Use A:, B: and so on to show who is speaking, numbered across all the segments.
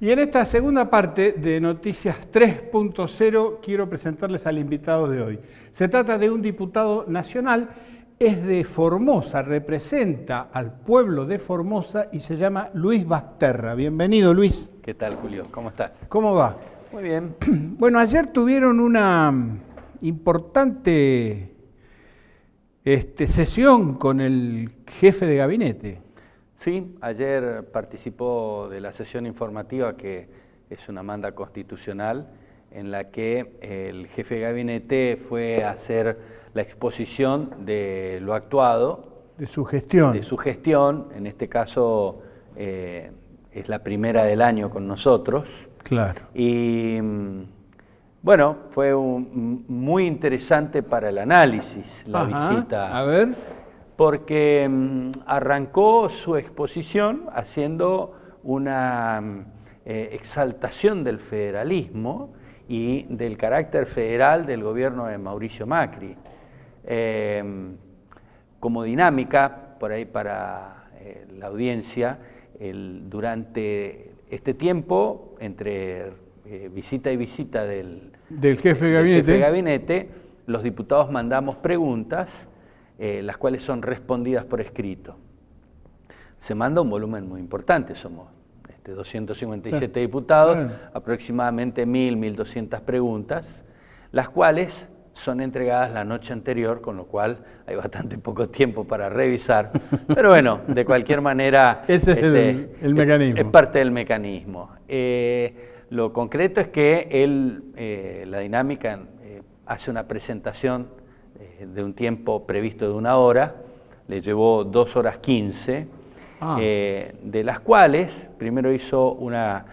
A: Y en esta segunda parte de Noticias 3.0 quiero presentarles al invitado de hoy. Se trata de un diputado nacional, es de Formosa, representa al pueblo de Formosa y se llama Luis Basterra. Bienvenido, Luis.
B: ¿Qué tal, Julio? ¿Cómo estás?
A: ¿Cómo va?
B: Muy bien.
A: Bueno, ayer tuvieron una importante sesión con el jefe de gabinete.
B: Sí, ayer participó de la sesión informativa, que es una manda constitucional, en la que el jefe de gabinete fue a hacer la exposición de lo actuado.
A: De su gestión.
B: De su gestión, en este caso es la primera del año con nosotros.
A: Claro.
B: Y bueno, fue muy interesante para el análisis la visita.
A: A ver.
B: Porque arrancó su exposición haciendo una exaltación del federalismo y del carácter federal del gobierno de Mauricio Macri. Como dinámica, por ahí para la audiencia, durante este tiempo, entre visita y visita del
A: jefe de
B: gabinete, los diputados mandamos preguntas, las cuales son respondidas por escrito. Se manda un volumen muy importante, somos 257 diputados, aproximadamente 1.200 preguntas, las cuales son entregadas la noche anterior, con lo cual hay bastante poco tiempo para revisar, pero bueno, de cualquier manera
A: ese es el mecanismo.
B: Es parte del mecanismo. Lo concreto es que la dinámica hace una presentación de un tiempo previsto de 1 hora, le llevó 2 horas 15, de las cuales primero hizo una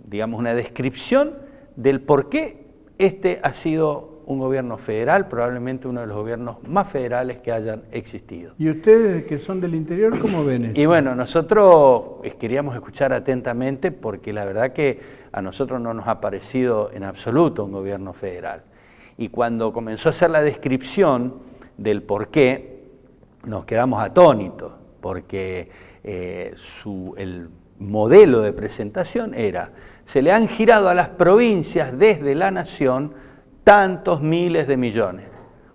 B: descripción del por qué este ha sido un gobierno federal, probablemente uno de los gobiernos más federales que hayan existido.
A: ¿Y ustedes que son del interior, cómo ven eso?
B: Y bueno, nosotros queríamos escuchar atentamente, porque la verdad que a nosotros no nos ha parecido en absoluto un gobierno federal. Y cuando comenzó a hacer la descripción del por qué, nos quedamos atónitos, porque el modelo de presentación era: se le han girado a las provincias desde la nación tantos miles de millones.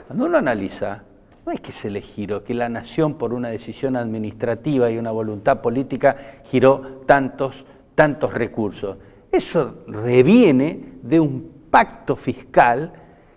B: Cuando uno analiza, no es que se le giró, que la nación por una decisión administrativa y una voluntad política giró tantos recursos. Eso reviene de un pacto fiscal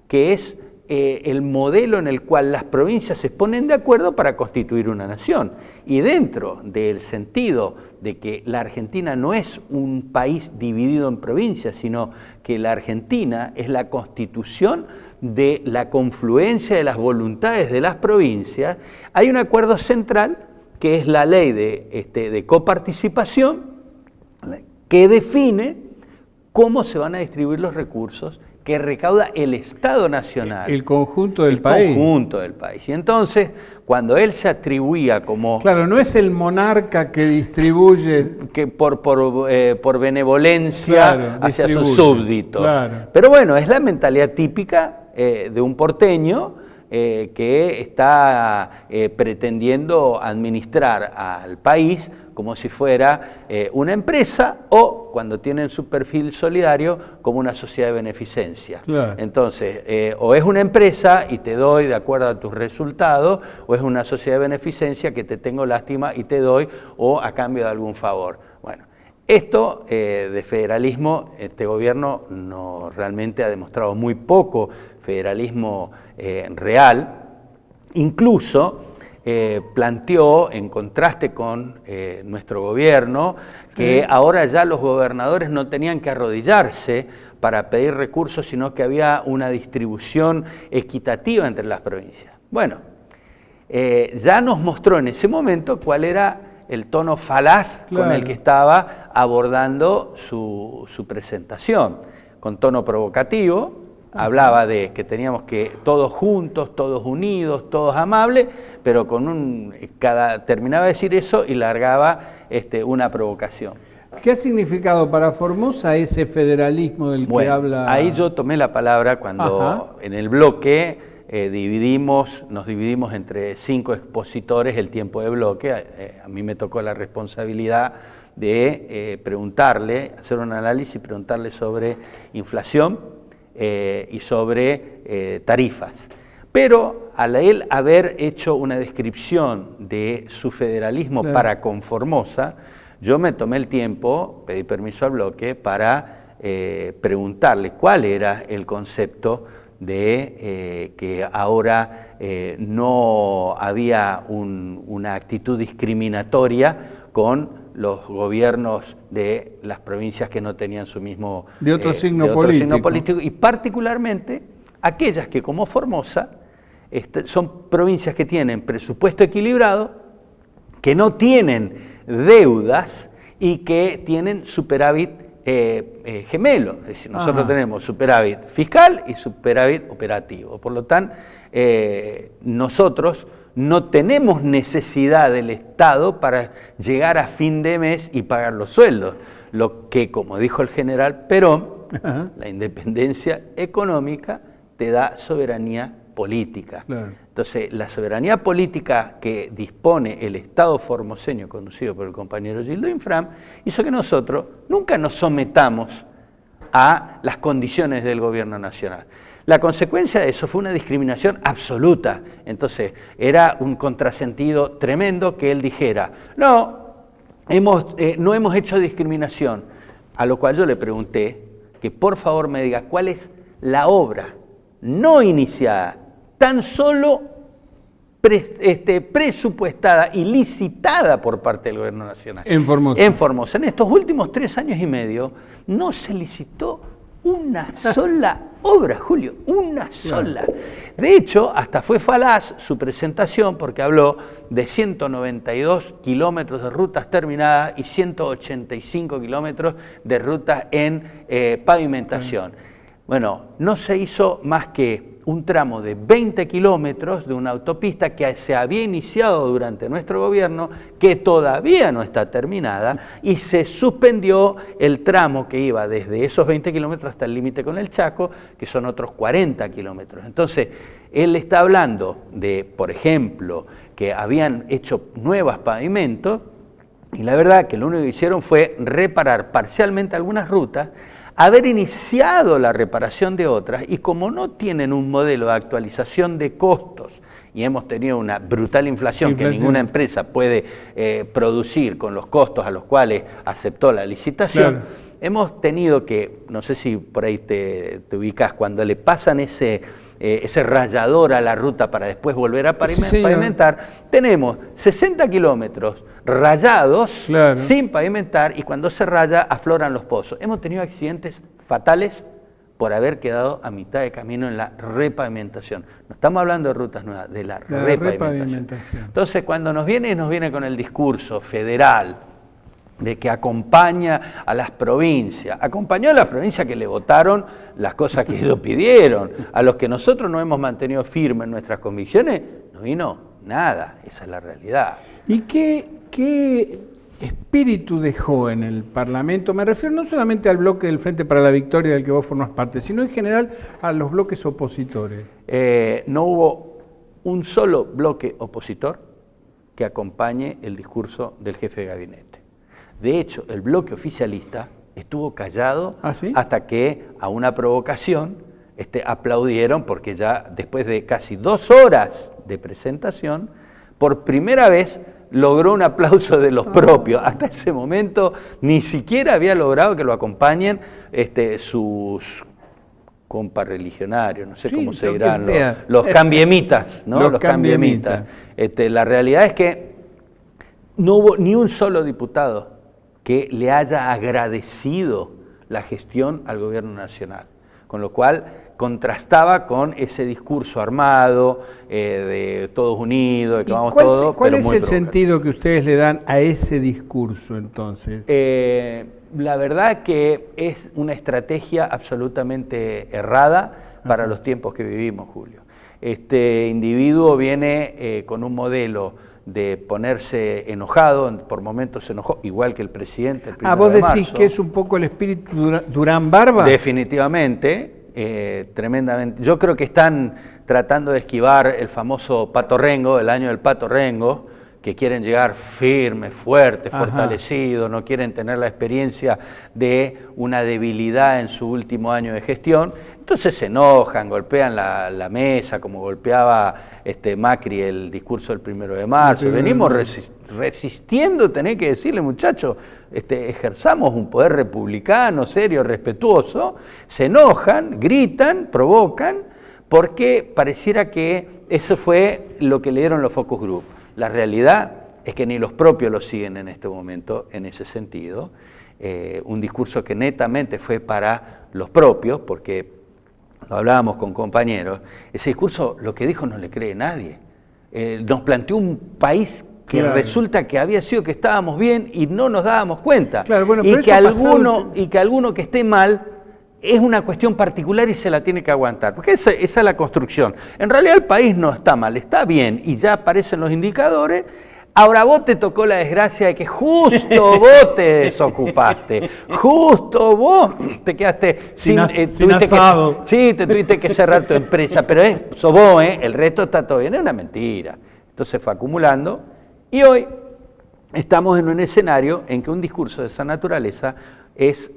B: que es el modelo en el cual las provincias se ponen de acuerdo para constituir una nación. Y dentro del sentido de que la Argentina no es un país dividido en provincias, sino que la Argentina es la constitución de la confluencia de las voluntades de las provincias, hay un acuerdo central que es la ley de coparticipación, que define cómo se van a distribuir los recursos que recauda el Estado Nacional.
A: El conjunto del país.
B: El conjunto del país. Y entonces, cuando él se atribuía como...
A: Claro, no es el monarca que distribuye...
B: Que por benevolencia hacia sus súbditos.
A: Claro.
B: Pero bueno, es la mentalidad típica de un porteño que está pretendiendo administrar al país como si fuera una empresa, o cuando tienen su perfil solidario, como una sociedad de beneficencia.
A: Claro.
B: Entonces, o es una empresa y te doy de acuerdo a tus resultados, o es una sociedad de beneficencia que te tengo lástima y te doy, o a cambio de algún favor. Bueno, esto de federalismo, este gobierno no realmente ha demostrado muy poco federalismo real. Incluso planteó, en contraste con nuestro gobierno, que ahora ya los gobernadores no tenían que arrodillarse para pedir recursos, sino que había una distribución equitativa entre las provincias. Bueno, ya nos mostró en ese momento cuál era el tono falaz con el que estaba abordando su presentación, con tono provocativo. Hablaba de que teníamos que todos juntos, todos unidos, todos amables, pero terminaba de decir eso y largaba una provocación.
A: ¿Qué ha significado para Formosa ese federalismo del que habla?
B: Ahí yo tomé la palabra cuando en el bloque nos dividimos entre 5 expositores el tiempo de bloque. A mí me tocó la responsabilidad de preguntarle, hacer un análisis y preguntarle sobre inflación y sobre tarifas. Pero al él haber hecho una descripción de su federalismo para con Formosa, yo me tomé el tiempo, pedí permiso al bloque para preguntarle cuál era el concepto de que ahora no había una actitud discriminatoria con los gobiernos de las provincias que no tenían su mismo
A: de otro signo político,
B: y particularmente aquellas que como Formosa son provincias que tienen presupuesto equilibrado, que no tienen deudas y que tienen superávit gemelo. Es decir, nosotros tenemos superávit fiscal y superávit operativo. Por lo tanto, nosotros no tenemos necesidad del Estado para llegar a fin de mes y pagar los sueldos. Lo que, como dijo el general Perón, la independencia económica te da soberanía política. Claro. Entonces, la soberanía política que dispone el Estado formoseño, conducido por el compañero Gildo Infram, hizo que nosotros nunca nos sometamos a las condiciones del gobierno nacional. La consecuencia de eso fue una discriminación absoluta. Entonces, era un contrasentido tremendo que él dijera, no hemos hecho discriminación, a lo cual yo le pregunté que por favor me diga cuál es la obra no iniciada, tan solo presupuestada y licitada por parte del gobierno nacional.
A: En Formosa.
B: En Formosa. En estos últimos 3 años y medio no se licitó una sola obra, Julio, una sola. De hecho, hasta fue falaz su presentación porque habló de 192 kilómetros de rutas terminadas y 185 kilómetros de rutas en pavimentación. Bueno, no se hizo más que un tramo de 20 kilómetros de una autopista que se había iniciado durante nuestro gobierno, que todavía no está terminada, y se suspendió el tramo que iba desde esos 20 kilómetros hasta el límite con el Chaco, que son otros 40 kilómetros. Entonces, él está hablando de, por ejemplo, que habían hecho nuevos pavimentos, y la verdad que lo único que hicieron fue reparar parcialmente algunas rutas, haber iniciado la reparación de otras, y como no tienen un modelo de actualización de costos, y hemos tenido una brutal inflación que ninguna empresa puede producir con los costos a los cuales aceptó la licitación, hemos tenido que, no sé si por ahí te ubicás, cuando le pasan ese rallador a la ruta para después volver a pavimentar, tenemos 60 kilómetros rayados, sin pavimentar, y cuando se raya afloran los pozos. Hemos tenido accidentes fatales por haber quedado a mitad de camino en la repavimentación. No estamos hablando de rutas nuevas, de la repavimentación. Entonces, cuando nos viene con el discurso federal de que acompaña a las provincias, acompañó a las provincias que le votaron las cosas que ellos pidieron, a los que nosotros nos hemos mantenido firmes en nuestras convicciones, no vino nada, esa es la realidad.
A: ¿Y qué espíritu dejó en el Parlamento? Me refiero no solamente al bloque del Frente para la Victoria del que vos formás parte, sino en general a los bloques opositores.
B: No hubo un solo bloque opositor que acompañe el discurso del jefe de gabinete. De hecho, el bloque oficialista estuvo callado hasta que a una provocación aplaudieron, porque ya después de casi 2 horas de presentación, por primera vez logró un aplauso de los propios. Hasta ese momento ni siquiera había logrado que lo acompañen sus compas religionarios, no sé cómo se dirán, los cambiemitas, ¿no? Los cambiemitas. La realidad es que no hubo ni un solo diputado que le haya agradecido la gestión al gobierno nacional, con lo cual contrastaba con ese discurso armado, de todos unidos, de que vamos todos.
A: ¿Cuál es el sentido que ustedes le dan a ese discurso entonces?
B: La verdad que es una estrategia absolutamente errada para los tiempos que vivimos, Julio. Este individuo viene con un modelo de ponerse enojado, por momentos se enojó, igual que el presidente.
A: ¿Vos decís que es un poco el espíritu Durán Barba?
B: Definitivamente, tremendamente. Yo creo que están tratando de esquivar el famoso Pato Rengo, el año del Pato Rengo, que quieren llegar firmes, fuertes,
A: Ajá.
B: fortalecidos, no quieren tener la experiencia de una debilidad en su último año de gestión. Entonces se enojan, golpean la mesa, como golpeaba Macri el discurso del 1 de marzo. Venimos resistiendo, tenés que decirle, muchachos, ejerzamos un poder republicano, serio, respetuoso. Se enojan, gritan, provocan, porque pareciera que eso fue lo que le dieron los focus group. La realidad es que ni los propios lo siguen en este momento, en ese sentido. Un discurso que netamente fue para los propios, porque lo hablábamos con compañeros, ese discurso, lo que dijo no le cree nadie. Nos planteó un país que resulta que había sido que estábamos bien y no nos dábamos cuenta.
A: Claro, bueno,
B: y que alguno que esté mal es una cuestión particular y se la tiene que aguantar, porque esa es la construcción. En realidad el país no está mal, está bien, y ya aparecen los indicadores. Ahora vos te tocó la desgracia de que justo vos te desocupaste, justo vos te quedaste sin asado. Sí, te tuviste que cerrar tu empresa, pero sos vos, el resto está todo bien, es una mentira. Entonces fue acumulando y hoy estamos en un escenario en que un discurso de esa naturaleza es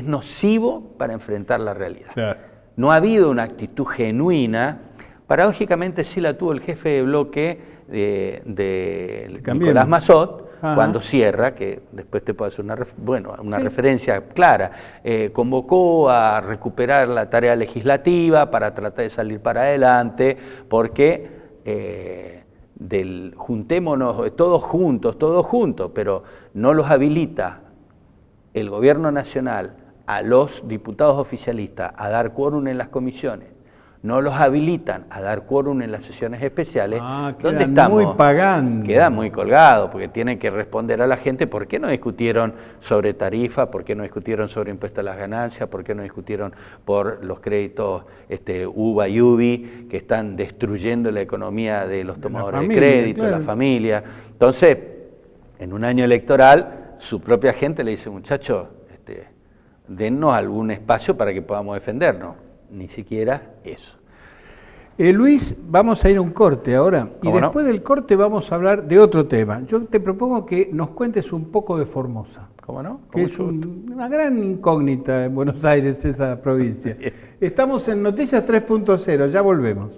B: nocivo para enfrentar la realidad. Claro. No ha habido una actitud genuina, paradójicamente sí la tuvo el jefe de bloque de Nicolás Massot, cuando cierra, que después te puedo hacer una referencia clara, convocó a recuperar la tarea legislativa para tratar de salir para adelante, porque juntémonos todos juntos, pero no los habilita el gobierno nacional a los diputados oficialistas a dar quórum en las comisiones, no los habilitan a dar quórum en las sesiones especiales, ¿dónde estamos?
A: Muy pagando.
B: Quedan muy colgados, porque tienen que responder a la gente por qué no discutieron sobre tarifa, por qué no discutieron sobre impuesto a las ganancias, por qué no discutieron por los créditos UVA y UBI, que están destruyendo la economía de los tomadores de crédito, de la familia. Entonces, en un año electoral, su propia gente le dice, muchachos, dennos algún espacio para que podamos defendernos. Ni siquiera eso.
A: Luis, vamos a ir a un corte ahora y después del corte vamos a hablar de otro tema. Yo te propongo que nos cuentes un poco de Formosa.
B: ¿Cómo no?
A: Que es una gran incógnita en Buenos Aires, esa provincia. Estamos en Noticias 3.0, ya volvemos.